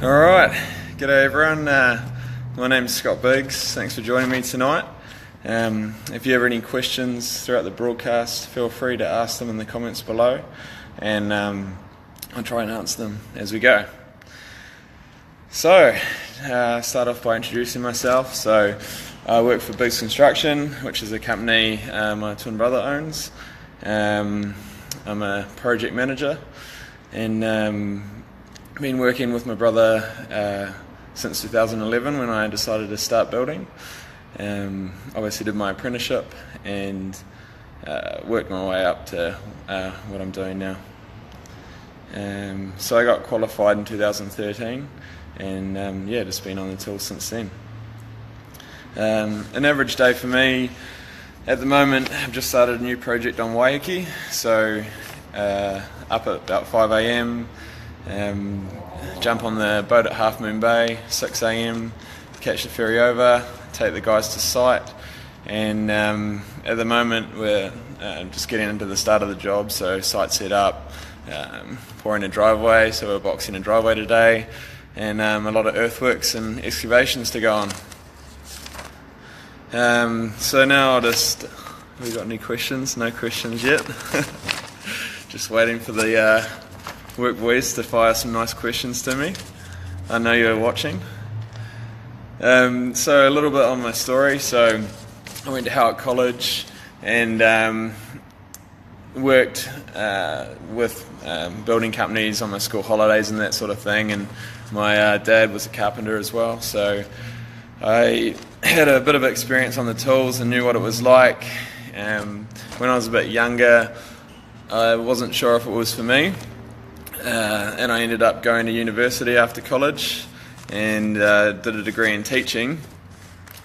Alright, g'day everyone. My name's Scott Biggs. Thanks for joining me tonight. If you have any questions throughout the broadcast, feel free to ask them in the comments below, and I'll try and answer them as we go. So, start off by introducing myself. So, I work for Biggs Construction, which is a company my twin brother owns. I'm a project manager, and been working with my brother since 2011 when I decided to start building. Obviously did my apprenticeship and worked my way up to what I'm doing now. So I got qualified in 2013 and just been on the tools since then. An average day for me at the moment, I've just started a new project on Waiheke, so up at about 5 a.m, jump on the boat at Half Moon Bay, 6 a.m, catch the ferry over, take the guys to site, and at the moment we're just getting into the start of the job, so site set up, pouring a driveway, so we're boxing a driveway today, and a lot of earthworks and excavations to go on. So now have we got any questions? No questions yet. Just waiting for the work boys to fire some nice questions to me. I know you're watching. So a little bit on my story. So I went to Howard College and worked with building companies on my school holidays and that sort of thing, and my dad was a carpenter as well, so I had a bit of experience on the tools and knew what it was like. When I was a bit younger, I wasn't sure if it was for me. And I ended up going to university after college and did a degree in teaching,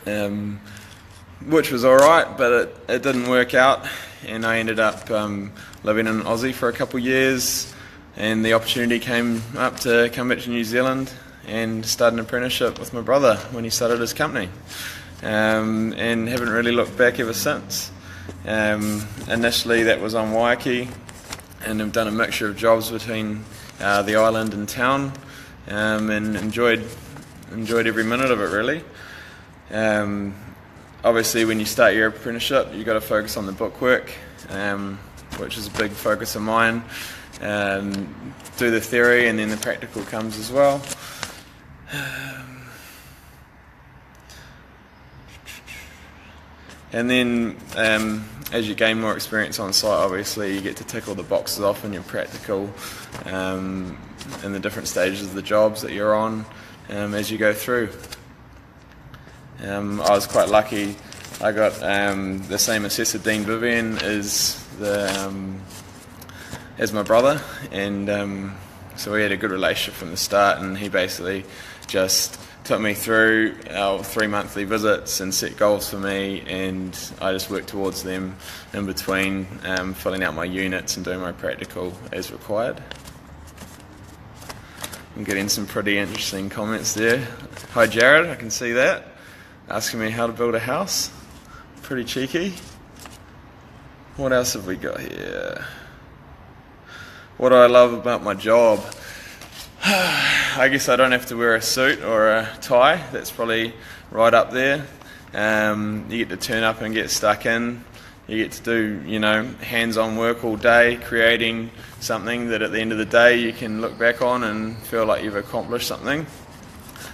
which was alright, but it didn't work out, and I ended up living in Aussie for a couple of years, and the opportunity came up to come back to New Zealand and start an apprenticeship with my brother when he started his company, and haven't really looked back ever since. Initially that was on Waiheke, and I've done a mixture of jobs between the island and town, and enjoyed every minute of it really. Obviously when you start your apprenticeship you've got to focus on the bookwork, which is a big focus of mine. Do the theory and then the practical comes as well. And then as you gain more experience on site, obviously you get to tick all the boxes off in your practical in the different stages of the jobs that you're on as you go through. I was quite lucky. I got the same assessor, Dean Vivian, as my brother, and so we had a good relationship from the start, and he basically just took me through our 3 monthly visits and set goals for me, and I just worked towards them in between, filling out my units and doing my practical as required. I'm getting some pretty interesting comments there. Hi Jared, I can see that. Asking me how to build a house. Pretty cheeky. What else have we got here? What do I love about my job? I guess I don't have to wear a suit or a tie. That's probably right up there. You get to turn up and get stuck in. You get to do, hands-on work all day, creating something that at the end of the day you can look back on and feel like you've accomplished something.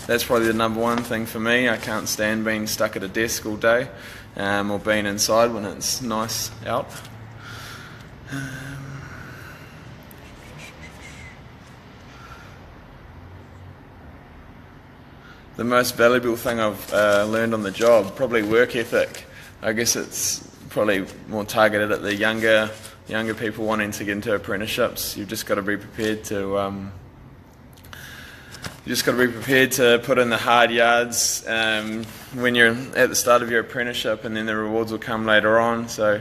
That's probably the number one thing for me. I can't stand being stuck at a desk all day, or being inside when it's nice out. The most valuable thing I've learned on the job, probably work ethic. I guess it's probably more targeted at the younger people wanting to get into apprenticeships. You've just got to be prepared to put in the hard yards when you're at the start of your apprenticeship, and then the rewards will come later on. So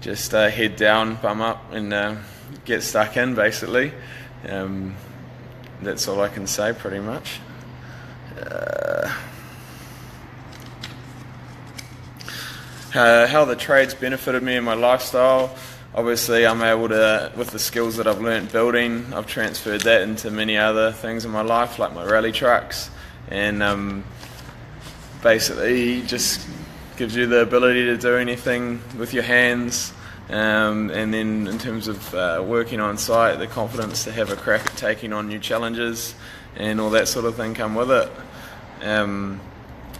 just head down, bum up, and get stuck in basically. That's all I can say pretty much. How the trade's benefited me in my lifestyle. obviously I'm able to, with the skills that I've learnt building, I've transferred that into many other things in my life, like my rally trucks, and basically just gives you the ability to do anything with your hands, and then in terms of working on site, the confidence to have a crack at taking on new challenges and all that sort of thing come with it.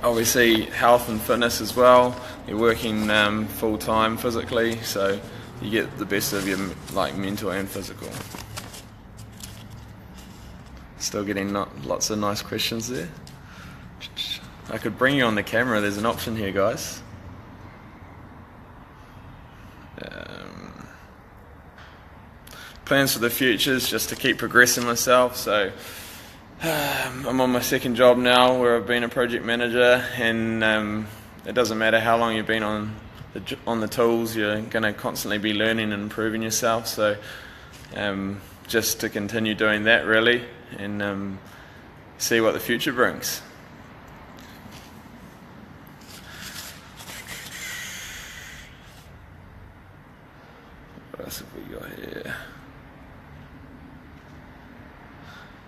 Obviously health and fitness as well. You're working full time physically, so you get the best of your mental and physical. Still getting lots of nice questions there. I could bring you on the camera, there's an option here, guys. Plans for the future is just to keep progressing myself, so I'm on my second job now where I've been a project manager, and it doesn't matter how long you've been on the tools, you're going to constantly be learning and improving yourself, so just to continue doing that really, and see what the future brings. What else have we got here?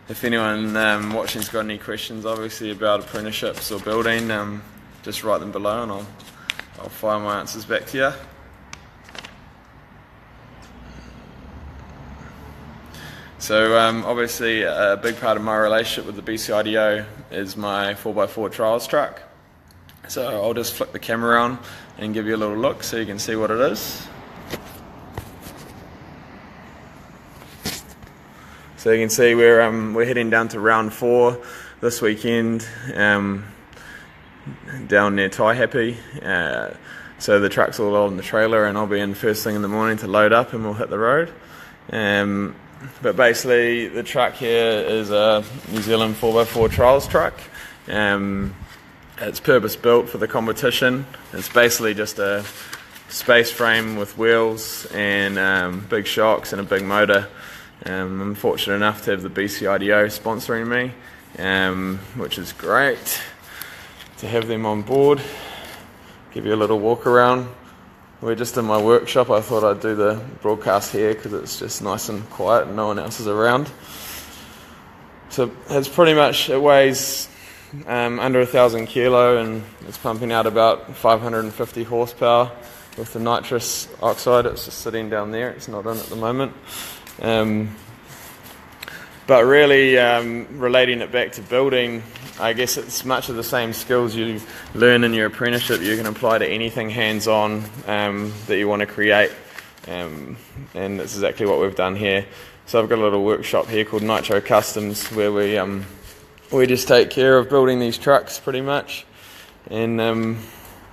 If anyone watching's got any questions obviously about apprenticeships or building, just write them below and I'll fire my answers back to you. So obviously a big part of my relationship with the BCIDO is my 4x4 trials truck. So I'll just flick the camera on and give you a little look so you can see what it is. So you can see we're heading down to round 4 this weekend, down near Taihape. So the truck's all on the trailer and I'll be in first thing in the morning to load up and we'll hit the road. But basically the truck here is a New Zealand 4x4 trials truck. It's purpose built for the competition. It's basically just a space frame with wheels and big shocks and a big motor. I'm fortunate enough to have the BCIDO sponsoring me, which is great to have them on board. Give you a little walk around. We're just in my workshop. I thought I'd do the broadcast here because it's just nice and quiet and no one else is around. So it weighs under 1,000 kilo and it's pumping out about 550 horsepower with the nitrous oxide. It's just sitting down there. It's not in at the moment. But really relating it back to building, I guess it's much of the same skills you learn in your apprenticeship you can apply to anything hands-on that you want to create, and that's exactly what we've done here. So I've got a little workshop here called Nitro Customs where we just take care of building these trucks pretty much, and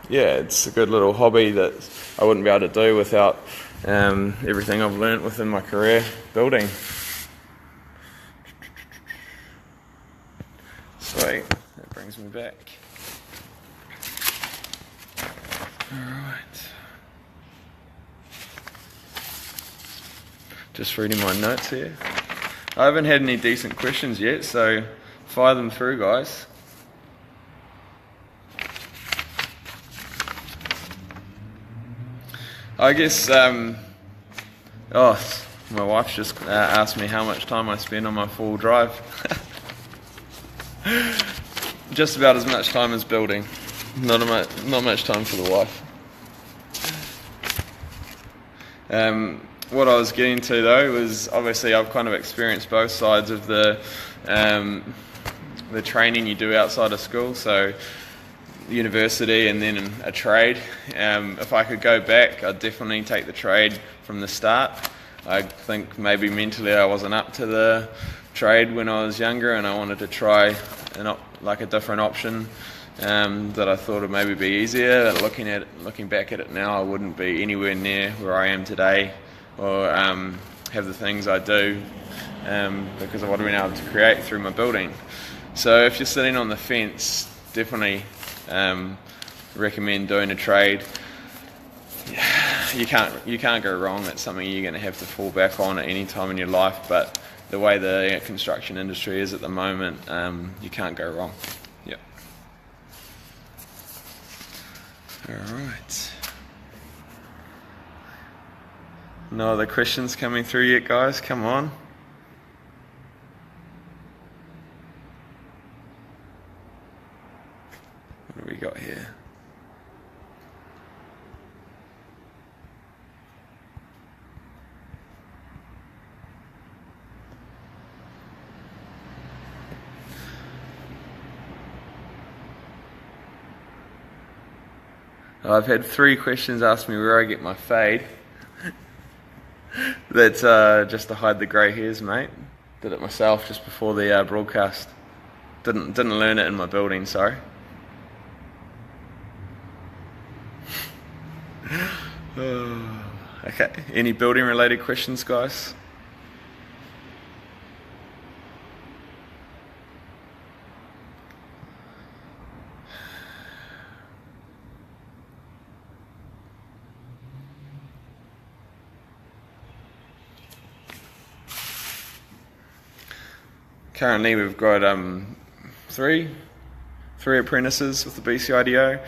yeah, it's a good little hobby that I wouldn't be able to do without everything I've learnt within my career building. Sweet, that brings me back. Alright. Just reading my notes here. I haven't had any decent questions yet, so fire them through, guys. I guess, my wife just asked me how much time I spend on my four-wheel drive. Just about as much time as building. Not much time for the wife. What I was getting to though was obviously I've kind of experienced both sides of the training you do outside of school, so university and then a trade. If I could go back, I'd definitely take the trade from the start. I think maybe mentally I wasn't up to the trade when I was younger, and I wanted to try a different option that I thought would maybe be easier. Looking back at it now, I wouldn't be anywhere near where I am today, or have the things I do because I would have been able to create through my building. So if you're sitting on the fence, definitely recommend doing a trade. You can't go wrong. It's something you're going to have to fall back on at any time in your life, but the way the construction industry is at the moment, you can't go wrong. Yep. Alright. No other questions coming through yet, guys? Come on. What do we got here? I've had 3 questions ask me where I get my fade. That's just to hide the grey hairs, mate. Did it myself just before the broadcast. Didn't learn it in my building, sorry. Okay, any building related questions, guys? Currently we've got 3 apprentices with the BCIDO,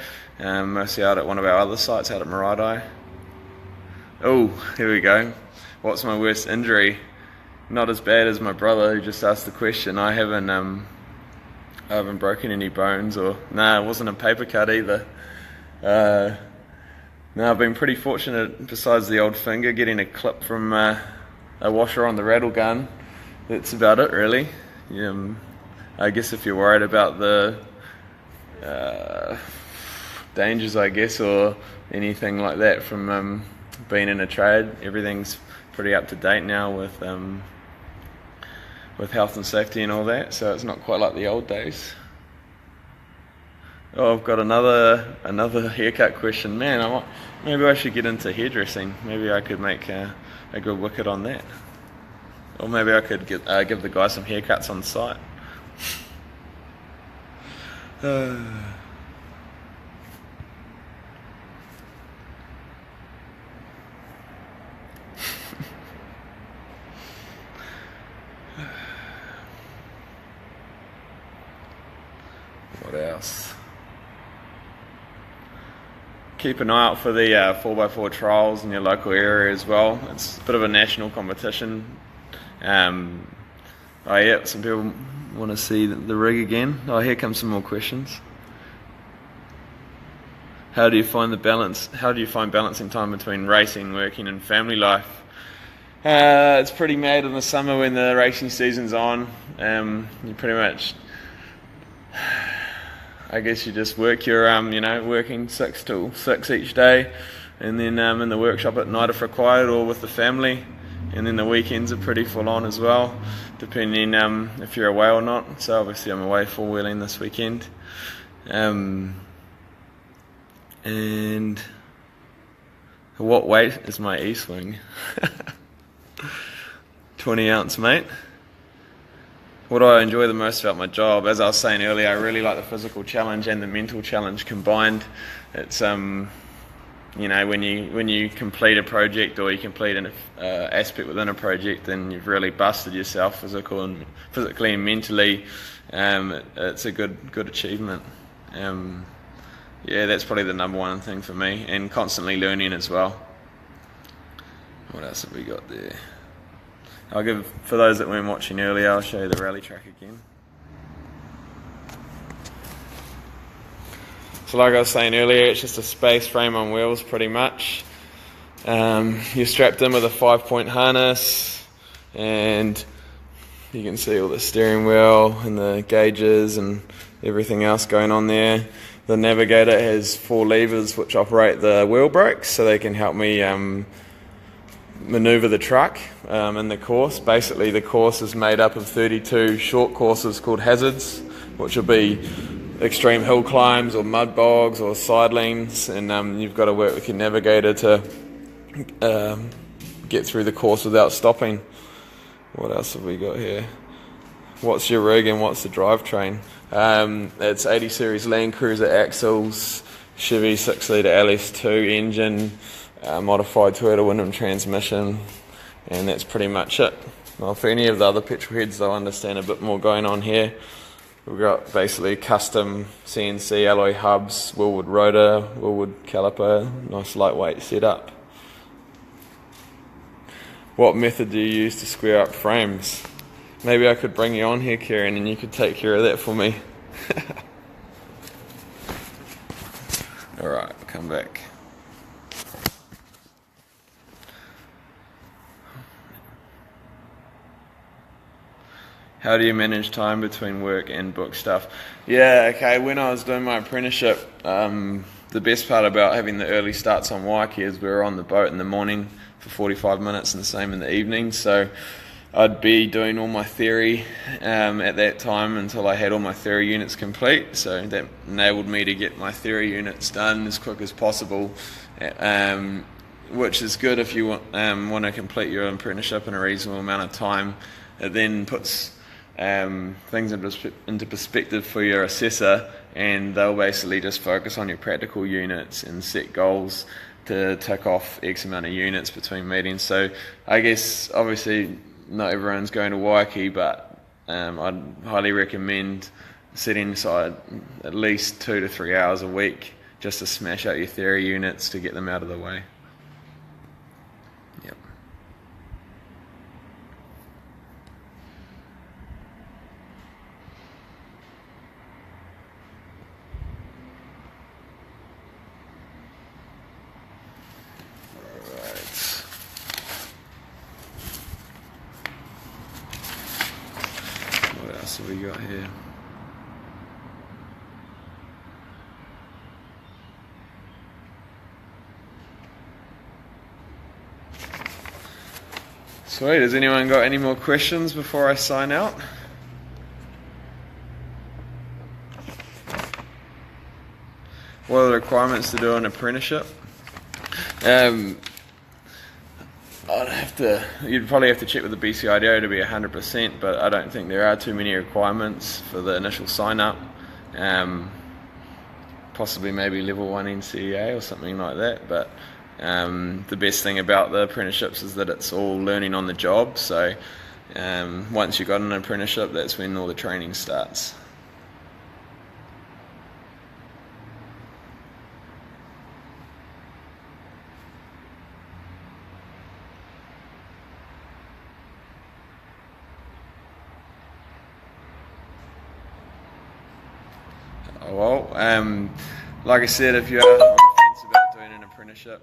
mostly out at one of our other sites out at Maraidai. Oh, here we go. What's my worst injury? Not as bad as my brother who just asked the question. I haven't broken any bones, or it wasn't a paper cut either. No, I've been pretty fortunate, besides the old finger, getting a clip from a washer on the rattle gun. That's about it, really. I guess if you're worried about the dangers, I guess, or anything like that from being in a trade, everything's pretty up to date now with health and safety and all that, so it's not quite like the old days. Oh, I've got another haircut question. Man, maybe I should get into hairdressing. Maybe I could make a good wicket on that. Or maybe I could give the guy some haircuts on site. What else? Keep an eye out for the 4x4 trials in your local area as well. It's a bit of a national competition. Oh yeah, some people want to see the rig again. Oh, here comes some more questions. How do you find balancing time between racing, working and family life? It's pretty mad in the summer when the racing season's on. You pretty much, I guess you just work your, working 6 till 6 each day, and then in the workshop at night if required, or with the family. And then the weekends are pretty full on as well, depending if you're away or not. So obviously I'm away 4-wheeling this weekend. And what weight is my E-swing? 20 ounce, mate. What do I enjoy the most about my job? As I was saying earlier, I really like the physical challenge and the mental challenge combined. It's when you complete a project, or you complete an aspect within a project, then you've really busted yourself physically and mentally. It's a good achievement. Yeah, that's probably the number one thing for me, and constantly learning as well. What else have we got there? For those that weren't watching earlier, I'll show you the rally track again. So like I was saying earlier, it's just a space frame on wheels pretty much. You're strapped in with a 5-point harness, and you can see all the steering wheel and the gauges and everything else going on there. The navigator has 4 levers which operate the wheel brakes, so they can help me manoeuvre the truck in the course. Basically the course is made up of 32 short courses called hazards, which will be extreme hill climbs or mud bogs or side lanes, and you've got to work with your navigator to get through the course without stopping. What else have we got here? What's your rig and what's the drivetrain? It's 80 series Land Cruiser axles, Chevy 6-litre LS2 engine, modified Toyota Wyndham transmission, and that's pretty much it. Well, for any of the other petrol heads, they'll understand a bit more going on here. We've got basically custom CNC alloy hubs, Willwood rotor, Willwood caliper, nice lightweight setup. What method do you use to square up frames? Maybe I could bring you on here, Karen, and you could take care of that for me. Alright, come back. How do you manage time between work and book stuff? Yeah, okay, when I was doing my apprenticeship, the best part about having the early starts on Waikiki is we were on the boat in the morning for 45 minutes and the same in the evening, so I'd be doing all my theory at that time until I had all my theory units complete, so that enabled me to get my theory units done as quick as possible, which is good if you want to complete your apprenticeship in a reasonable amount of time. It then puts things into perspective for your assessor, and they'll basically just focus on your practical units and set goals to tick off X amount of units between meetings. So I guess obviously not everyone's going to Waikiki, but I'd highly recommend setting aside at least 2 to 3 hours a week just to smash out your theory units to get them out of the way. Yep. What else have we got here? Sweet, has anyone got any more questions before I sign out? What are the requirements to do an apprenticeship? You'd probably have to check with the BCIDO to be 100%, but I don't think there are too many requirements for the initial sign-up. Possibly maybe level 1 NCEA or something like that, but the best thing about the apprenticeships is that it's all learning on the job, so once you've got an apprenticeship, that's when all the training starts. Well, like I said, if you're on the fence about doing an apprenticeship,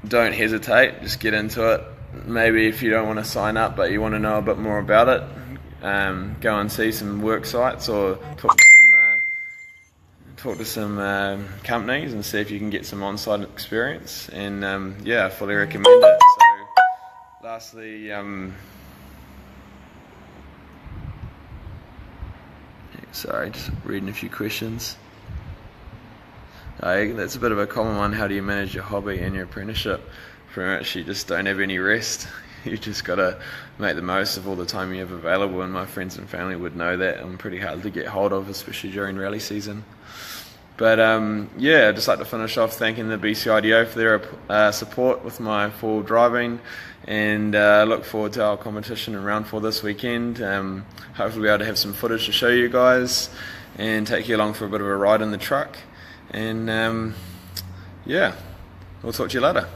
don't hesitate, just get into it. Maybe if you don't want to sign up but you want to know a bit more about it, go and see some work sites or talk to some companies and see if you can get some on-site experience, and yeah, I fully recommend it. So lastly, sorry, just reading a few questions. That's a bit of a common one. How do you manage your hobby and your apprenticeship? Pretty much you just don't have any rest. You just got to make the most of all the time you have available, and my friends and family would know that. I'm pretty hard to get hold of, especially during rally season. But yeah, I'd just like to finish off thanking the BCIDO for their support with my full driving, and look forward to our competition in round 4 this weekend. Hopefully we'll be able to have some footage to show you guys and take you along for a bit of a ride in the truck, and yeah, we'll talk to you later.